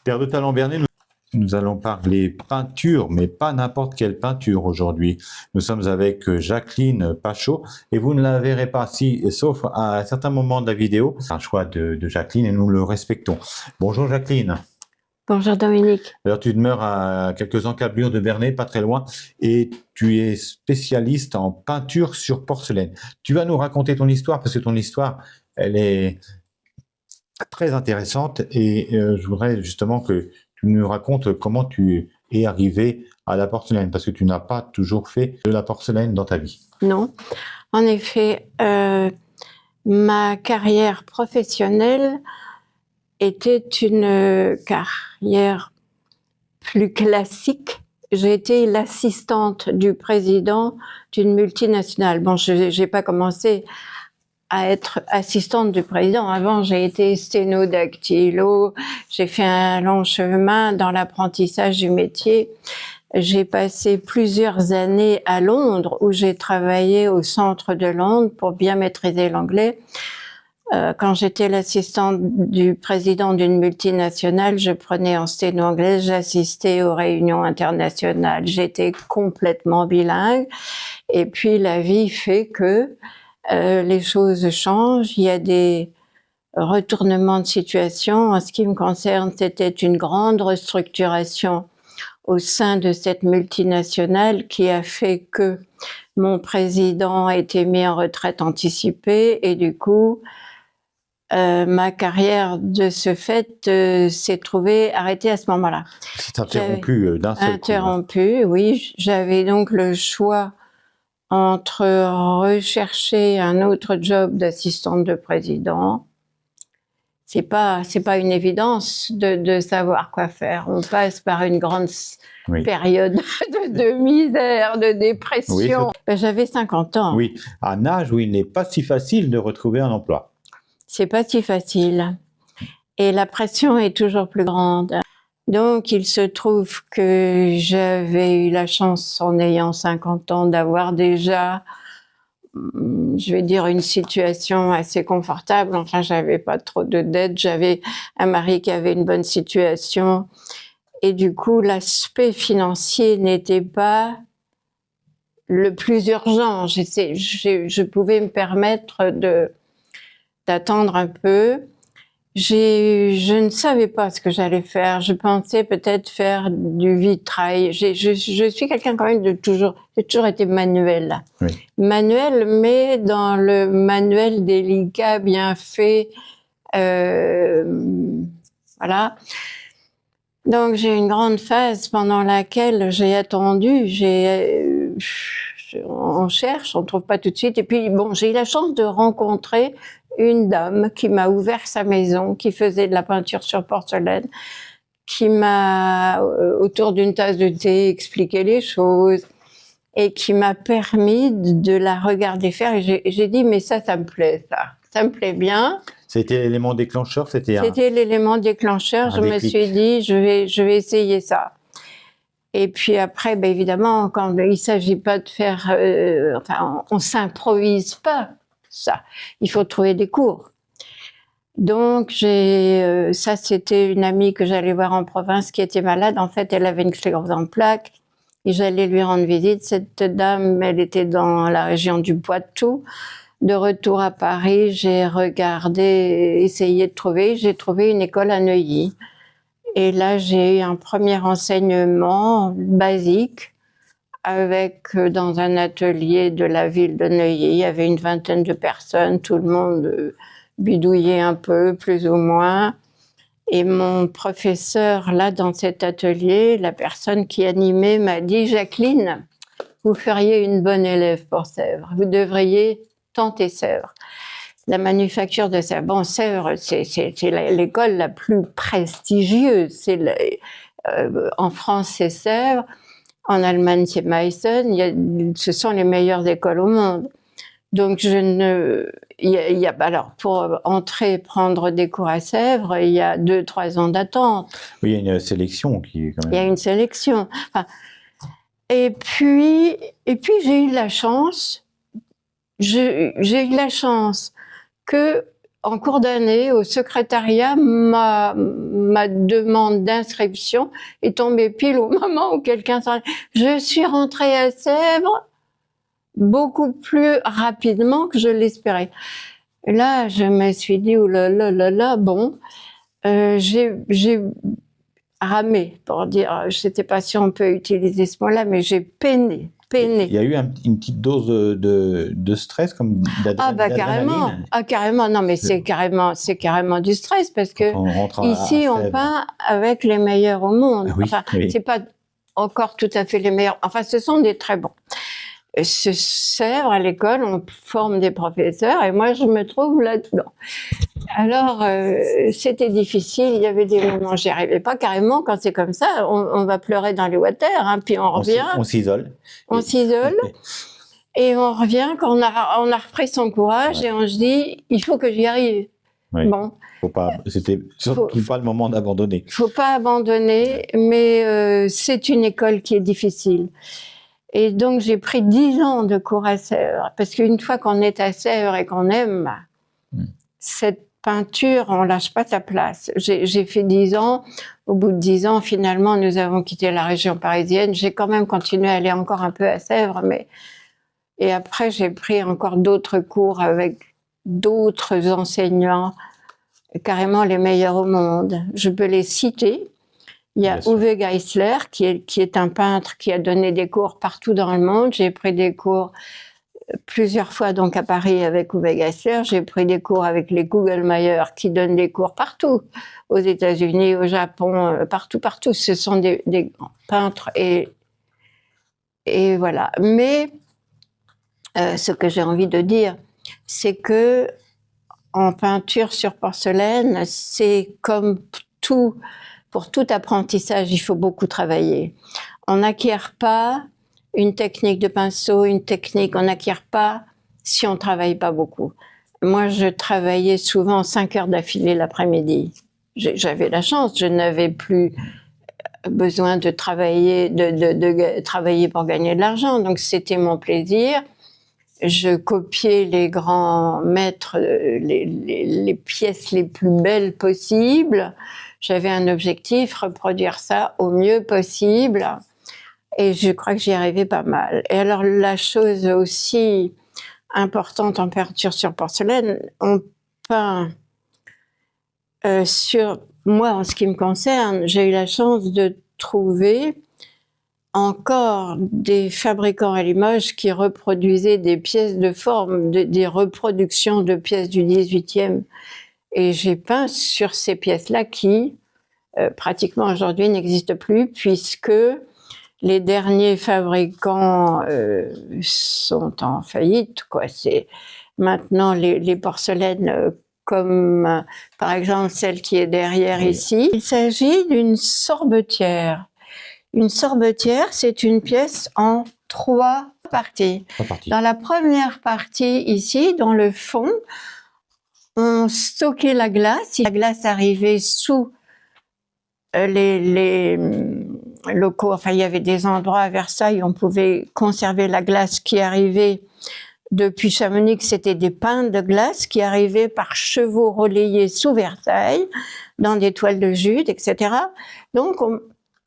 Pierre de Talon-Bernet, nous allons parler peinture, mais pas n'importe quelle peinture aujourd'hui. Nous sommes avec Jacqueline Pachot et vous ne la verrez pas, sauf à un certain moment de la vidéo. C'est un choix de Jacqueline et nous le respectons. Bonjour Jacqueline. Bonjour Dominique. Alors tu demeures à quelques encablures de Bernay, pas très loin, et tu es spécialiste en peinture sur porcelaine. Tu vas nous raconter ton histoire parce que ton histoire, elle est très intéressante et je voudrais justement que tu nous racontes comment tu es arrivé à la porcelaine, parce que tu n'as pas toujours fait de la porcelaine dans ta vie. Non, en effet, ma carrière professionnelle était une carrière plus classique. J'ai été l'assistante du président d'une multinationale. Bon, je n'ai pas commencé à être assistante du président. Avant, j'ai été sténodactylo. J'ai fait un long chemin dans l'apprentissage du métier. J'ai passé plusieurs années à Londres, où j'ai travaillé au centre de Londres pour bien maîtriser l'anglais. Quand j'étais l'assistante du président d'une multinationale, je prenais en sténo anglaise, j'assistais aux réunions internationales. J'étais complètement bilingue. Et puis la vie fait que les choses changent, il y a des retournements de situation. En ce qui me concerne, c'était une grande restructuration au sein de cette multinationale qui a fait que mon président a été mis en retraite anticipée et du coup, ma carrière de ce fait s'est trouvée arrêtée à ce moment-là. C'est interrompu d'un seul coup. Interrompu, oui. J'avais donc le choix entre rechercher un autre job d'assistante de président. C'est pas une évidence de savoir quoi faire. On passe par une grande période de misère, de dépression. Oui, j'avais 50 ans. Oui, à un âge où il n'est pas si facile de retrouver un emploi. C'est pas si facile. Et la pression est toujours plus grande. Donc, il se trouve que j'avais eu la chance, en ayant 50 ans, d'avoir déjà, je vais dire, une situation assez confortable. Enfin, j'avais pas trop de dettes, j'avais un mari qui avait une bonne situation. Et du coup, l'aspect financier n'était pas le plus urgent. Je pouvais me permettre d'attendre un peu. Je ne savais pas ce que j'allais faire. Je pensais peut-être faire du vitrail. Je suis quelqu'un quand même j'ai toujours été manuel. Oui. Manuel, mais dans le manuel délicat, bien fait. Voilà. Donc j'ai une grande phase pendant laquelle j'ai attendu. On cherche, on trouve pas tout de suite. Et puis bon, j'ai eu la chance de rencontrer une dame qui m'a ouvert sa maison, qui faisait de la peinture sur porcelaine, qui m'a, autour d'une tasse de thé, expliqué les choses et qui m'a permis de la regarder faire. Et j'ai dit, mais ça me plaît, ça me plaît bien. C'était l'élément déclencheur, C'était l'élément déclencheur. Je me suis dit, je vais essayer ça. Et puis après, ben évidemment, quand il s'agit pas de faire, on s'improvise pas. Ça, il faut trouver des cours. Donc ça c'était une amie que j'allais voir en province qui était malade. En fait, elle avait une sclérose en plaques et j'allais lui rendre visite. Cette dame, elle était dans la région du Poitou. De retour à Paris, j'ai regardé, essayé de trouver. J'ai trouvé une école à Neuilly. Et là, j'ai eu un premier enseignement basique. Dans un atelier de la ville de Neuilly, il y avait une vingtaine de personnes, tout le monde bidouillait un peu, plus ou moins. Et mon professeur, là, dans cet atelier, la personne qui animait m'a dit « Jacqueline, vous feriez une bonne élève pour Sèvres, vous devriez tenter Sèvres. » La manufacture de Sèvres, bon, Sèvres, c'est l'école la plus prestigieuse. En France, c'est Sèvres. En Allemagne, c'est Meissen. Ce sont les meilleures écoles au monde. Donc, alors, pour entrer, prendre des cours à Sèvres, il y a 2-3 ans d'attente. Oui, il y a une sélection qui est quand même... Il y a une sélection. Enfin, et puis, j'ai eu la chance. J'ai eu la chance que en cours d'année, au secrétariat, ma demande d'inscription est tombée pile au moment où quelqu'un s'en... Je suis rentrée à Sèvres beaucoup plus rapidement que je l'espérais. Là, je me suis dit, oh là là là là, bon, j'ai ramé, pour dire, je ne sais pas si on peut utiliser ce mot-là, mais j'ai peiné. Il y a eu une petite dose de stress, comme carrément. Ah, carrément. Non, mais c'est carrément du stress, parce que ici, on peint avec les meilleurs au monde. Oui, enfin, c'est pas encore tout à fait les meilleurs. Enfin, ce sont des très bons. Sèvres, à l'école, on forme des professeurs, et moi, je me trouve là-dedans. Alors, c'était difficile, il y avait des moments où j'y arrivais pas. Carrément, quand c'est comme ça, on va pleurer dans les water, hein, puis on revient. On s'isole. On s'isole, et on revient quand on a repris son courage, et on se dit, il faut que j'y arrive. Oui. Bon. C'était surtout pas le moment d'abandonner. Faut pas abandonner, mais c'est une école qui est difficile. Et donc, j'ai pris 10 ans de cours à Sèvres, parce qu'une fois qu'on est à Sèvres et qu'on aime cette peinture, on lâche pas sa place. J'ai fait 10 ans. Au bout de 10 ans, finalement, nous avons quitté la région parisienne. J'ai quand même continué à aller encore un peu à Sèvres, et après, j'ai pris encore d'autres cours avec d'autres enseignants, carrément les meilleurs au monde. Je peux les citer. Il y a Uwe Geisler, qui est un peintre qui a donné des cours partout dans le monde. J'ai pris des cours plusieurs fois donc à Paris avec Uwe Geisler. J'ai pris des cours avec les Kugelmayer, qui donnent des cours partout, aux États-Unis, au Japon, partout. Ce sont des grands peintres, et voilà. Mais ce que j'ai envie de dire, c'est que en peinture sur porcelaine, c'est comme tout. Pour tout apprentissage, il faut beaucoup travailler. On n'acquiert pas une technique de pinceau, on n'acquiert pas si on ne travaille pas beaucoup. Moi, je travaillais souvent 5 heures d'affilée l'après-midi. J'avais la chance, je n'avais plus besoin de travailler, de travailler pour gagner de l'argent. Donc, c'était mon plaisir. Je copiais les grands maîtres, les pièces les plus belles possibles. J'avais un objectif, reproduire ça au mieux possible, et je crois que j'y arrivais pas mal. Et alors, la chose aussi importante en peinture sur porcelaine, on peint moi, en ce qui me concerne, j'ai eu la chance de trouver encore des fabricants à Limoges qui reproduisaient des pièces de forme, des reproductions de pièces du 18e. Et j'ai peint sur ces pièces-là qui, pratiquement aujourd'hui, n'existent plus, puisque les derniers fabricants sont en faillite, quoi. C'est maintenant les porcelaines comme, par exemple, celle qui est derrière ici. Il s'agit d'une sorbetière. Une sorbetière, c'est une pièce en 3 parties. Dans la première partie, ici, dans le fond, on stockait la glace. La glace arrivait sous les locaux. Enfin, il y avait des endroits à Versailles où on pouvait conserver la glace qui arrivait depuis Chamonix. C'était des pintes de glace qui arrivaient par chevaux relayés sous Versailles, dans des toiles de jute, etc. Donc, on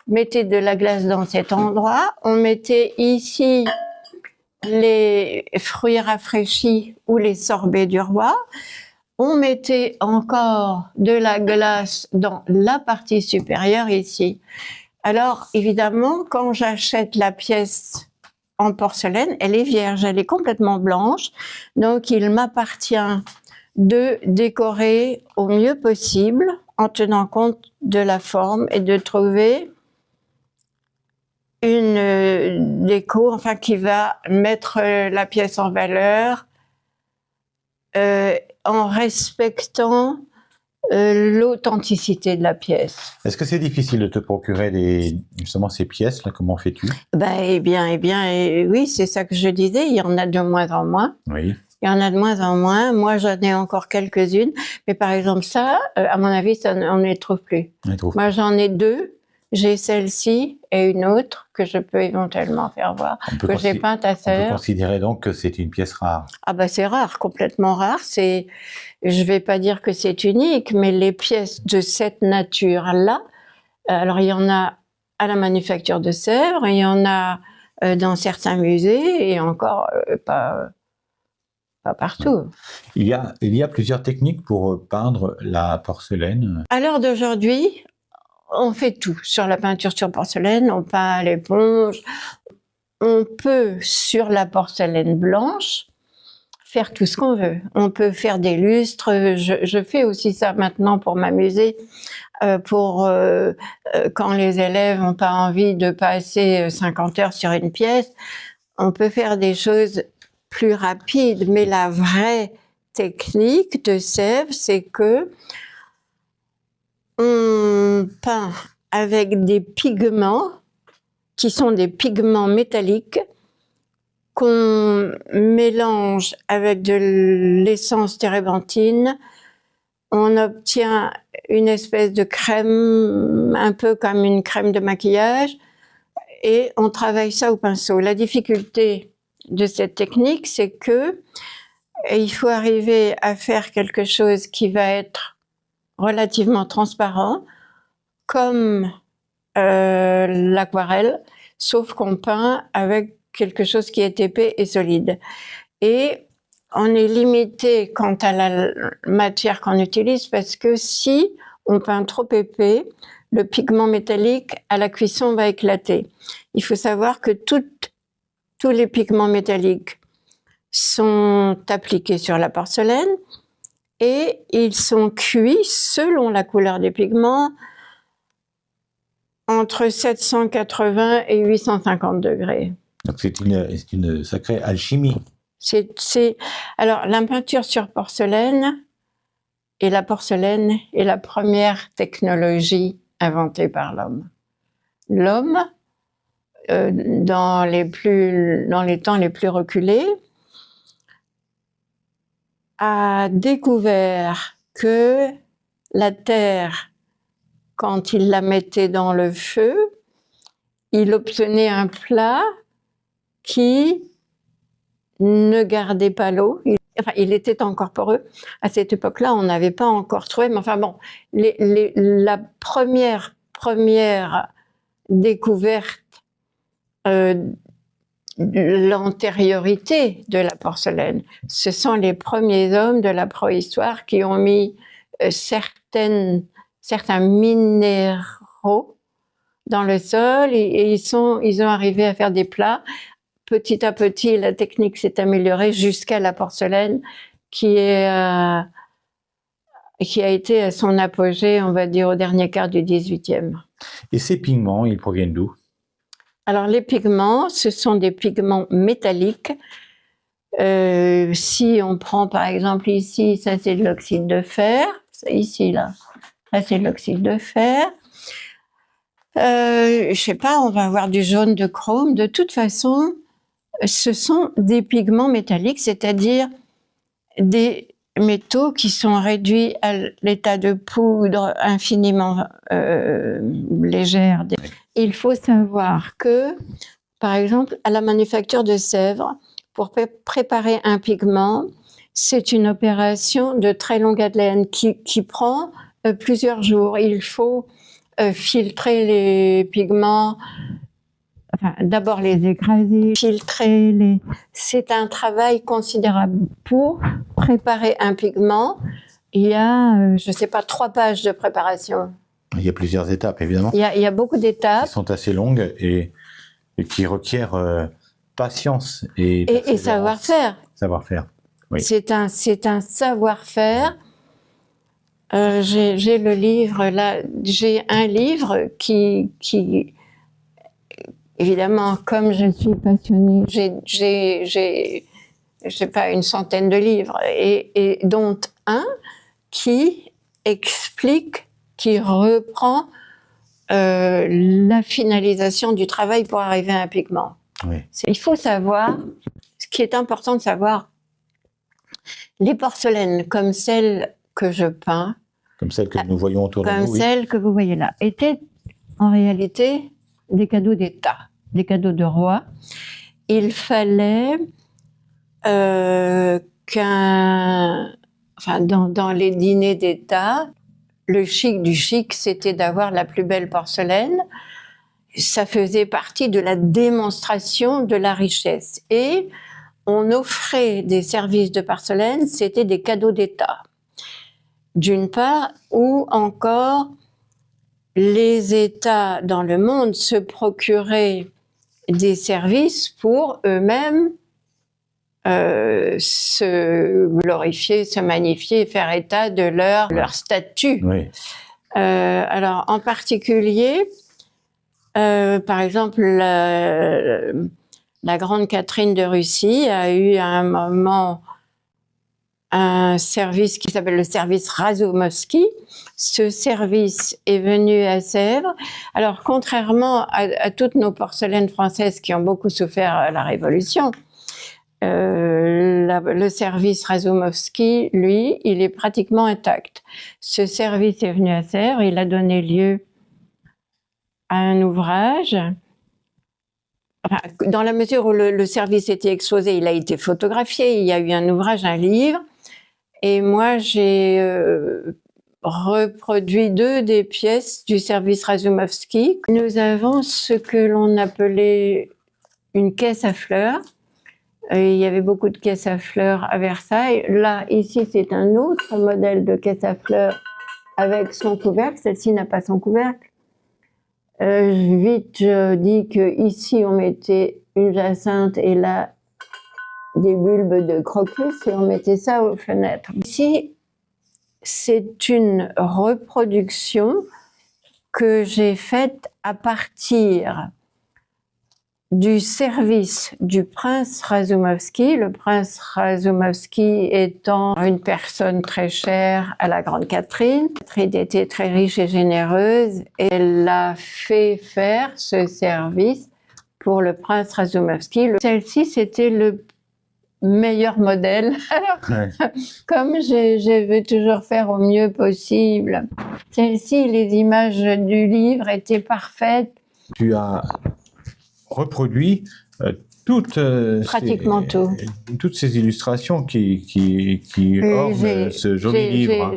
mettait de la glace dans cet endroit. On mettait ici les fruits rafraîchis ou les sorbets du roi. On mettait encore de la glace dans la partie supérieure ici. Alors, évidemment, quand j'achète la pièce en porcelaine, elle est vierge, elle est complètement blanche. Donc, il m'appartient de décorer au mieux possible en tenant compte de la forme et de trouver une déco, enfin, qui va mettre la pièce en valeur en respectant l'authenticité de la pièce. Est-ce que c'est difficile de te procurer justement ces pièces là? Comment fais-tu? Eh bien, oui, c'est ça que je disais. Il y en a de moins en moins. Oui. Il y en a de moins en moins. Moi, j'en ai encore quelques-unes, mais par exemple ça, à mon avis, on ne les trouve plus. Moi, j'en ai 2 J'ai celle-ci et une autre que je peux éventuellement faire voir, que j'ai peinte à Sèvres. On peut considérer donc que c'est une pièce rare. Ah bah c'est rare, complètement rare. Je vais pas dire que c'est unique, mais les pièces de cette nature-là, alors il y en a à la Manufacture de Sèvres, il y en a dans certains musées et encore pas partout. Il y a plusieurs techniques pour peindre la porcelaine. À l'heure d'aujourd'hui, on fait tout. Sur la peinture sur porcelaine, on peint à l'éponge. On peut, sur la porcelaine blanche, faire tout ce qu'on veut. On peut faire des lustres. Je fais aussi ça maintenant pour m'amuser. Quand les élèves n'ont pas envie de passer 50 heures sur une pièce, on peut faire des choses plus rapides. Mais la vraie technique de Sèvres, c'est que on peint avec des pigments qui sont des pigments métalliques qu'on mélange avec de l'essence térébenthine. On obtient une espèce de crème, un peu comme une crème de maquillage, et on travaille ça au pinceau. La difficulté de cette technique, c'est que il faut arriver à faire quelque chose qui va être relativement transparent, comme l'aquarelle, sauf qu'on peint avec quelque chose qui est épais et solide. Et on est limité quant à la matière qu'on utilise, parce que si on peint trop épais, le pigment métallique à la cuisson va éclater. Il faut savoir que tous les pigments métalliques sont appliqués sur la porcelaine et ils sont cuits selon la couleur des pigments entre 780 et 850 degrés. Donc c'est une sacrée alchimie. Alors la peinture sur porcelaine est la première technologie inventée par l'homme. L'homme, dans les temps les plus reculés, a découvert que la terre, quand il la mettait dans le feu, il obtenait un plat qui ne gardait pas l'eau. Il était encore poreux. À cette époque-là, on n'avait pas encore trouvé, mais enfin bon, la première découverte l'antériorité de la porcelaine. Ce sont les premiers hommes de la préhistoire qui ont mis certains minéraux dans le sol et ils ont arrivé à faire des plats. Petit à petit, la technique s'est améliorée jusqu'à la porcelaine qui a été à son apogée, on va dire, au dernier quart du XVIIIe. Et ces pigments, ils proviennent d'où ? Alors, les pigments, ce sont des pigments métalliques. Si on prend, par exemple, ici, ça c'est de l'oxyde de fer. Ici, là, ça c'est de l'oxyde de fer. Je sais pas, on va avoir du jaune de chrome. De toute façon, ce sont des pigments métalliques, c'est-à-dire des métaux qui sont réduits à l'état de poudre infiniment légère. Il faut savoir que, par exemple, à la Manufacture de Sèvres, pour préparer un pigment, c'est une opération de très longue haleine qui prend plusieurs jours. Il faut filtrer les pigments, enfin, d'abord les écraser, filtrer C'est un travail considérable. Pour préparer un pigment, il y a, je ne sais pas, 3 pages de préparation. Il y a plusieurs étapes, évidemment. Il y a beaucoup d'étapes. Qui sont assez longues et qui requièrent patience et savoir-faire. Savoir-faire, oui. C'est un savoir-faire. J'ai le livre là. J'ai un livre qui évidemment, comme je suis passionnée, j'ai pas une centaine de livres et dont un qui explique, qui reprend la finalisation du travail pour arriver à un pigment. Oui. Il faut savoir, ce qui est important de savoir, les porcelaines comme celles que je peins, comme celles que nous voyons autour de nous, comme celles que vous voyez là, étaient en réalité des cadeaux d'État, des cadeaux de roi. Il fallait dans les dîners d'État, le chic du chic, c'était d'avoir la plus belle porcelaine. Ça faisait partie de la démonstration de la richesse. Et on offrait des services de porcelaine, c'était des cadeaux d'État. D'une part, ou encore les États dans le monde se procuraient des services pour eux-mêmes se glorifier, se magnifier, faire état de leur statut. Oui. Alors, en particulier, par exemple, la grande Catherine de Russie a eu à un moment un service qui s'appelle le service Razumovsky. Ce service est venu à Sèvres. Alors, contrairement à toutes nos porcelaines françaises qui ont beaucoup souffert à la Révolution, le service Razumovsky, lui, il est pratiquement intact. Ce service est venu à Sèvres, il a donné lieu à un ouvrage. Enfin, dans la mesure où le service était exposé, il a été photographié, il y a eu un ouvrage, un livre, et moi j'ai reproduit 2 des pièces du service Razumovsky. Nous avons ce que l'on appelait une caisse à fleurs. Il y avait beaucoup de caisses à fleurs à Versailles. Là, ici, c'est un autre modèle de caisse à fleurs avec son couvercle. Celle-ci n'a pas son couvercle. Vite, je dis qu'ici, on mettait une jacinthe et là, des bulbes de crocus et on mettait ça aux fenêtres. Ici, c'est une reproduction que j'ai faite à partir du service du prince Razumovsky, le prince Razumovsky étant une personne très chère à la grande Catherine. Catherine était très riche et généreuse et elle a fait faire ce service pour le prince Razumovsky. Celle-ci, c'était le meilleur modèle. Alors, comme je veux toujours faire au mieux possible, celle-ci, les images du livre étaient parfaites. Tu as reproduit pratiquement toutes ces illustrations qui ornent ce joli livre.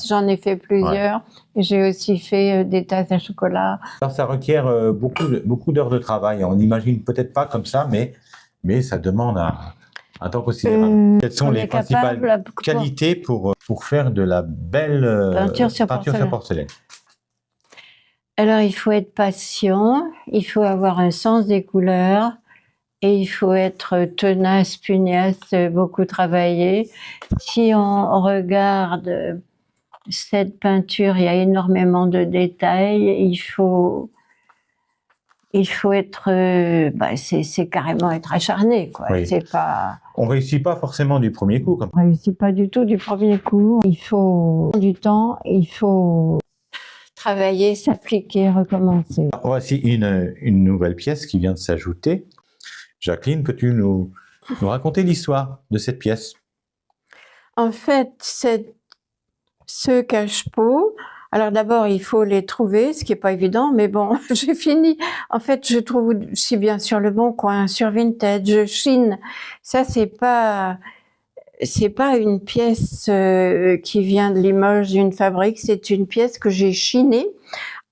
J'en ai fait plusieurs. Ouais. J'ai aussi fait des tasses à chocolat. Alors, ça requiert beaucoup d'heures de travail. On n'imagine peut-être pas comme ça, mais ça demande un temps considérable. Quelles sont les principales qualités pour faire de la belle peinture sur porcelaine? Alors, il faut être patient, il faut avoir un sens des couleurs et il faut être tenace, pugnace, beaucoup travailler. Si on regarde cette peinture, il y a énormément de détails. Il faut être, c'est carrément être acharné, quoi. Oui. C'est pas. On réussit pas forcément du premier coup. On réussit pas du tout du premier coup. Il faut du temps, il faut travailler, s'appliquer, recommencer. Voici une nouvelle pièce qui vient de s'ajouter. Jacqueline, peux-tu nous raconter l'histoire de cette pièce? En fait, ce cache-pot, alors d'abord, il faut les trouver, ce qui n'est pas évident, mais bon, j'ai fini. En fait, je trouve si bien sur le Bon Coin, sur Vinted, je chine. Ça, c'est pas une pièce qui vient de Limoges d'une fabrique, c'est une pièce que j'ai chinée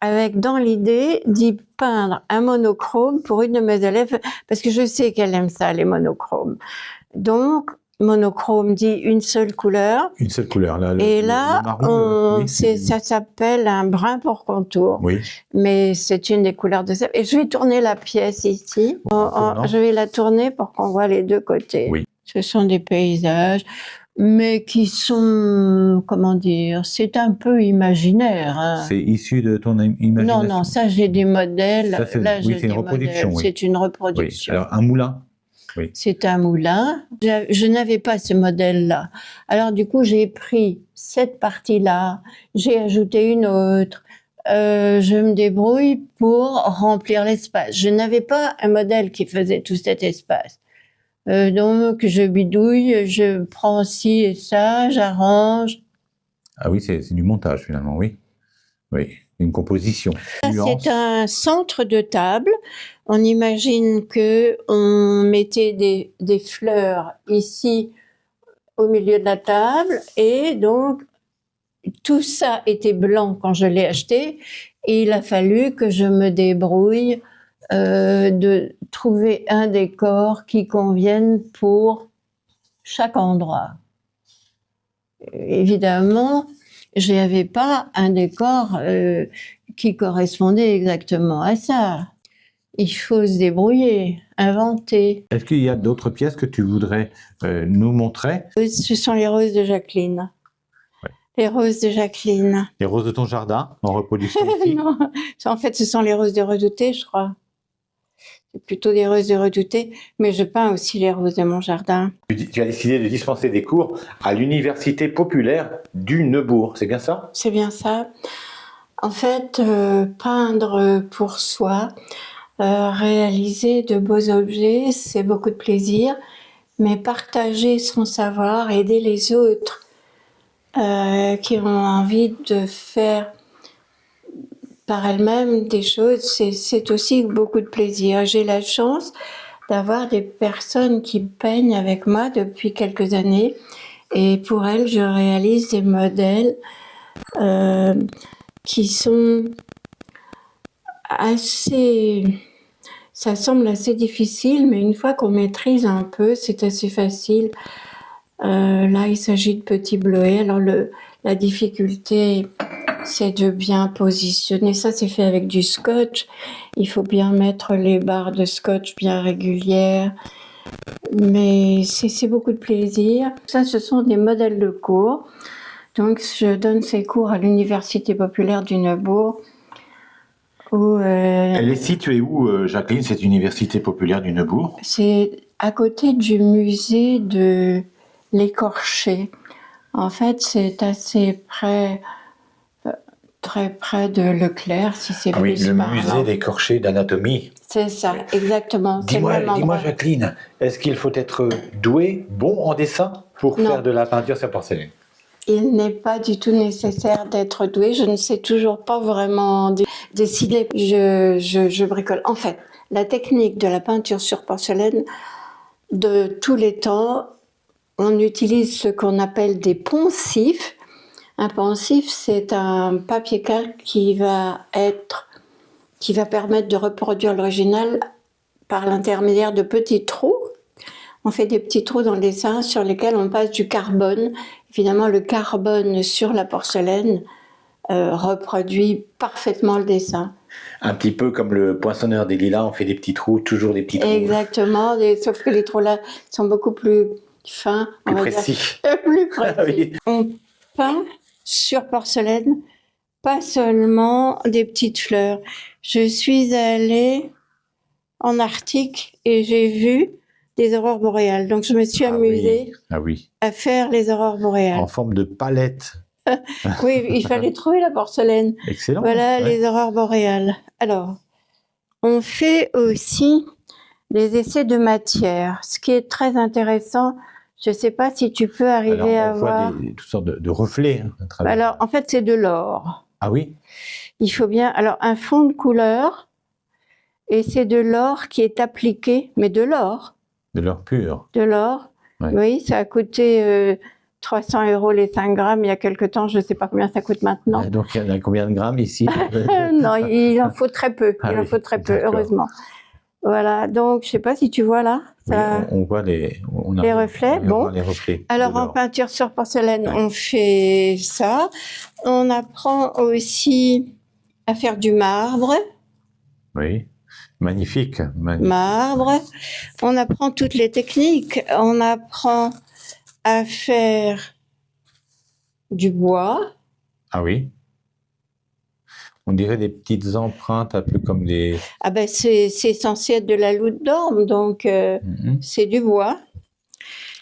avec dans l'idée d'y peindre un monochrome pour une de mes élèves, parce que je sais qu'elle aime ça, les monochromes. Donc, monochrome dit une seule couleur. Une seule couleur, là. Et là, ça s'appelle un brun pour contour. Oui. Mais c'est une des couleurs de ça. Et je vais tourner la pièce ici. Je vais la tourner pour qu'on voit les deux côtés. Oui. Ce sont des paysages, mais qui sont, comment dire, c'est un peu imaginaire. Hein. C'est issu de ton imagination? Non, ça j'ai des modèles. Là, c'est une reproduction. Oui. C'est une reproduction. Oui. Alors, un moulin? Oui. C'est un moulin. Je n'avais pas ce modèle-là. Alors du coup, j'ai pris cette partie-là, j'ai ajouté une autre. Je me débrouille pour remplir l'espace. Je n'avais pas un modèle qui faisait tout cet espace. Donc je bidouille, je prends ci et ça, j'arrange. Ah oui, c'est du montage finalement, oui. Oui. une composition. C'est un centre de table. On imagine que on mettait des fleurs ici au milieu de la table et donc tout ça était blanc quand je l'ai acheté et il a fallu que je me débrouille de trouver un décor qui convienne pour chaque endroit. Évidemment, je n'avais pas un décor qui correspondait exactement à ça. Il faut se débrouiller, inventer. Est-ce qu'il y a d'autres pièces que tu voudrais nous montrer? Ce sont les roses de Jacqueline. Ouais. Les roses de Jacqueline. Les roses de ton jardin, en reproduction ici? Non, en fait, ce sont les roses de Redouté, je crois. C'est plutôt des roses de Redouté, mais je peins aussi les roses de mon jardin. Tu as décidé de dispenser des cours à l'Université populaire du Neubourg, c'est bien ça? C'est bien ça. En fait, peindre pour soi, réaliser de beaux objets, c'est beaucoup de plaisir, mais partager son savoir, aider les autres qui ont envie de faire par elles-mêmes des choses, c'est aussi beaucoup de plaisir. J'ai la chance d'avoir des personnes qui peignent avec moi depuis quelques années et pour elles, je réalise des modèles qui sont assez... Ça semble assez difficile, mais une fois qu'on maîtrise un peu, c'est assez facile. Là, il s'agit de petits bleuets. Alors, la difficulté, c'est de bien positionner. Ça, c'est fait avec du scotch. Il faut bien mettre les barres de scotch bien régulières. Mais c'est beaucoup de plaisir. Ça, ce sont des modèles de cours. Donc, je donne ces cours à l'Université populaire du Neubourg. Elle est située où, Jacqueline, cette Université populaire du Neubourg? C'est à côté du musée de l'Écorché. En fait, c'est assez près, très près de Leclerc, si c'est oui, le musée d'Écorché d'anatomie. C'est ça, exactement. Dis-moi, Jacqueline, est-ce qu'il faut être doué, bon en dessin pour faire de la peinture sur porcelaine? Il n'est pas du tout nécessaire d'être doué. Je ne sais toujours pas vraiment dessiner. Je bricole. En fait, la technique de la peinture sur porcelaine de tous les temps, on utilise ce qu'on appelle des poncifs. Un poncif, c'est un papier calque qui va permettre de reproduire l'original par l'intermédiaire de petits trous. On fait des petits trous dans le dessin sur lesquels on passe du carbone. Évidemment, le carbone sur la porcelaine reproduit parfaitement le dessin. Un petit peu comme le poinçonneur des lilas, on fait des petits trous, toujours des petits trous. Exactement, sauf que les trous là sont beaucoup plus fins. Plus précis. Plus précis. Ah oui. On peint sur porcelaine, pas seulement des petites fleurs. Je suis allée en Arctique et j'ai vu des aurores boréales. Donc, je me suis amusée à faire les aurores boréales. En forme de palette. Oui, il fallait trouver la porcelaine. Excellent. Voilà les aurores boréales. Alors, on fait aussi des essais de matière, ce qui est très intéressant. Je ne sais pas si tu peux arriver à voir... On voit toutes sortes de reflets. Alors, en fait, c'est de l'or. Ah oui? Il faut bien... Alors, un fond de couleur, et c'est de l'or qui est appliqué, mais de l'or. De l'or pur. De l'or, oui, ça a coûté 300 € les 5 grammes il y a quelque temps, je ne sais pas combien ça coûte maintenant. Donc il y en a combien de grammes ici? Non, il en faut très peu, heureusement. Voilà, donc je ne sais pas si tu vois là. Ça... Oui, on voit les reflets. Bon. Les reflets alors en peinture sur porcelaine, on fait ça. On apprend aussi à faire du marbre. Oui. Magnifique. Marbre. On apprend toutes les techniques. On apprend à faire du bois. Ah oui. On dirait des petites empreintes, un peu comme des... Ah ben c'est censé être de la loutre d'orme, donc c'est du bois.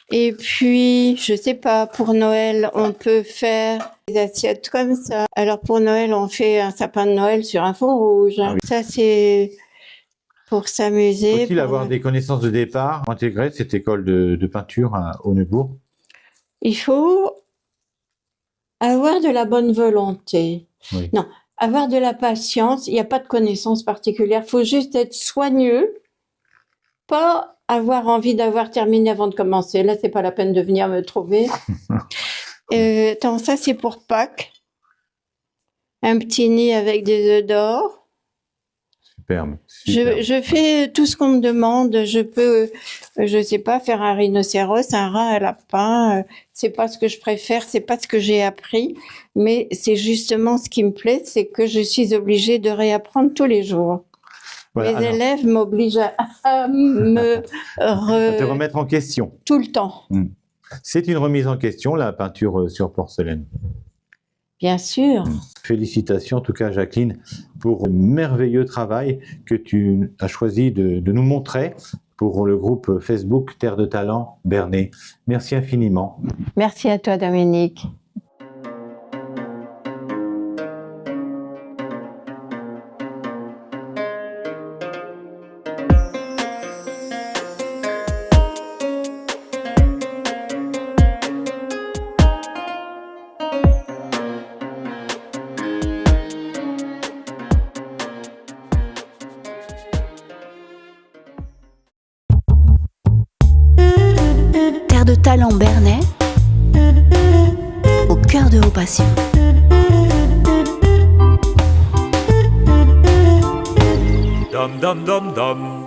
Et puis, je sais pas, pour Noël, on peut faire des assiettes comme ça. Alors pour Noël, on fait un sapin de Noël sur un fond rouge. Ah oui. Ça, c'est... pour s'amuser. Faut-il avoir des connaissances de départ pour intégrer cette école de peinture au Neubourg? Il faut avoir de la bonne volonté. Oui. Non, avoir de la patience. Il n'y a pas de connaissance particulière. Il faut juste être soigneux, pas avoir envie d'avoir terminé avant de commencer. Là, c'est pas la peine de venir me trouver. Attends, ça, c'est pour Pâques. Un petit nid avec des œufs d'or. Superbe. Je fais tout ce qu'on me demande. Je peux, je sais pas, faire un rhinocéros, un rat, un lapin. C'est pas ce que je préfère, c'est pas ce que j'ai appris, mais c'est justement ce qui me plaît, c'est que je suis obligée de réapprendre tous les jours. Voilà, les élèves m'obligent à te remettre en question. Tout le temps. C'est une remise en question, la peinture sur porcelaine. Bien sûr. Félicitations en tout cas Jacqueline pour le merveilleux travail que tu as choisi de nous montrer pour le groupe Facebook Terre de Talent Bernay. Merci infiniment. Merci à toi Dominique. Terre de Talent Bernay, au cœur de vos passions. Dum dum dum dum.